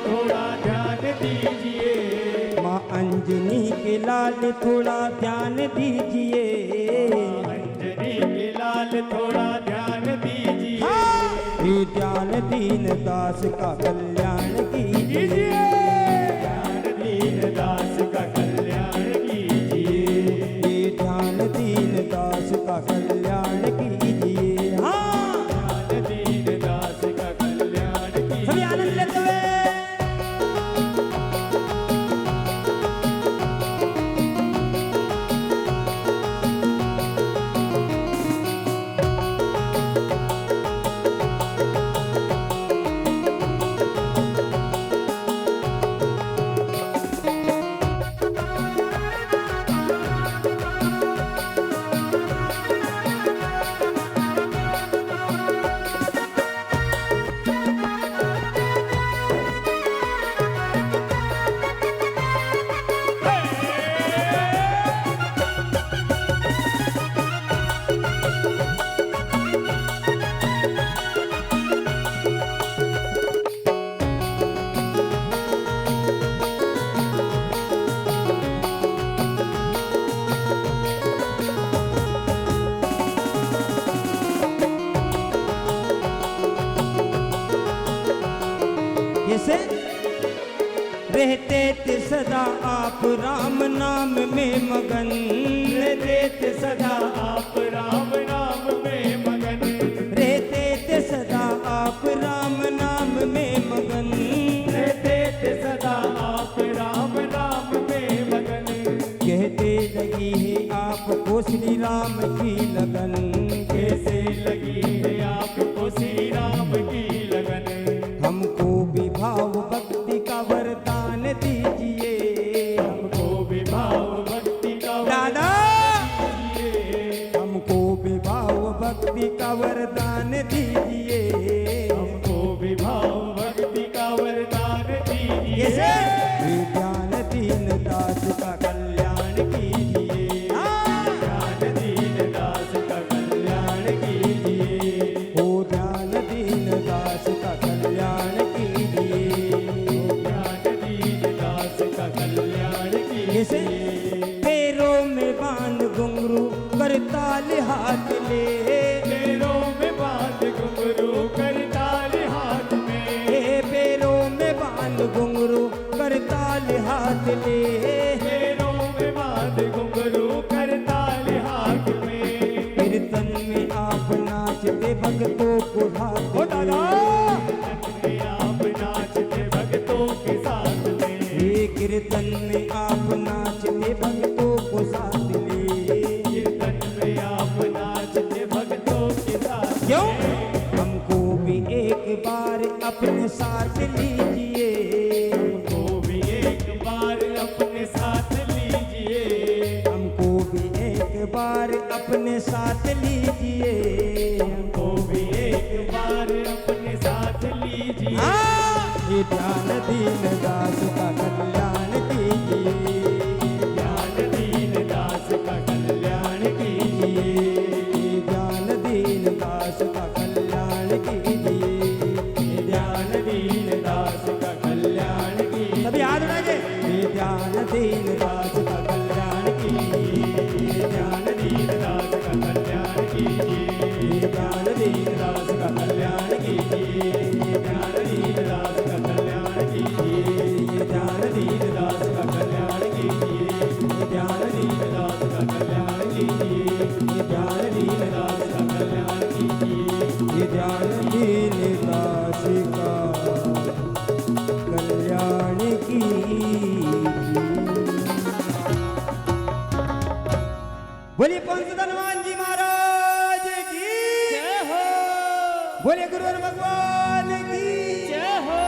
थोड़ा ध्यान दीजिए। माँ अंजनी के लाल थोड़ा ध्यान दीजिए। अंजनी के लाल थोड़ा ध्यान दीजिए। ये ध्यान दीन दास का कल्याण कीजिए। ध्यान दीन दास का कल्याण कीजिए। ये ध्यान दीन दास का कल्याण कीजिए। हाँ, ध्यान दीन दास का कल्याण कीजिए। सभी आनंद लेते हुए जैसे रहते थे सदा आप राम नाम में मगन। रहते थे सदा आप राम नाम में मगन। रहते थे सदा आप राम नाम में मगन। रहते थे सदा आप राम नाम में मगन। कहते लगी है आपको श्री राम की लगन। कैसे लगी है आपको श्री राम की लगन। हमको भी भाव भक्ति का वरदान दीजिए। हमको विभाव भक्ति का दादा दीजिए। हमको भी भाव भक्ति का वरदान दीजिए। हमको विभाव भक्ति का वरदान दीजिए। कैसे ध्यान दीन दास का कल्याण कीजिए। ध्यान दीन दास का कल्याण कीजिए। ओ ध्यान दीन दास का कल्याण कीजिए। ध्यान दीन दास का कल्याण कैसे कीजिए। पैरों में बांध घुंघरू करताल हाथ ले। पैरों में बांध घुंघरू करताल हाथ में। पैरों में बांध घुंघरू करताल हाथ ले। पैरों में बांध घुंघरू करताल हाथ में। कीर्तन में आप नाचते भक्तों को हाथ दादा आप नाचते भक्तों के साथ में। ये कीर्तन में आप नाचते भक्तों को साथ ले। कीर्तन में आप नाचते भक्तों के साथ। क्यों हमको भी एक बार अपने साथ लीजिए। हमको भी एक बार अपने साथ लीजिए। हमको भी एक बार अपने साथ लीजिए। हमको भी एक बार अपने साथ लीजिए। ये ध्यान दीन दास का कल्याण कीजिए। ध्यान दीन दास का कल्याण कीजिए। ये ध्यान दीन दास का कल्याण कीजिए। ध्यान दीन दास का कल्याण कीजिए। सभी हाथ उठाइए। ये ध्यान दीन दास का कल्याण कीजिए। ध्यान दीन दास का कल्याण कीजिए। ये ध्यान दीन दास का कल्याण कीजिए। ध्यान दीन दास का कल्याण कीजिए। ये ध्यान दीन दास का कल्याण कीजिए। ध्यान दीन दास का कल्याण कीजिए। ये ध्यान दीन दास का कल्याण कीजिए। ये ध्यान दीन दास का कल्याण कीजिए। बोलिए पंच हनुमान जी महाराज की जय हो। बोलिए गुरुवर भगवान की जय हो।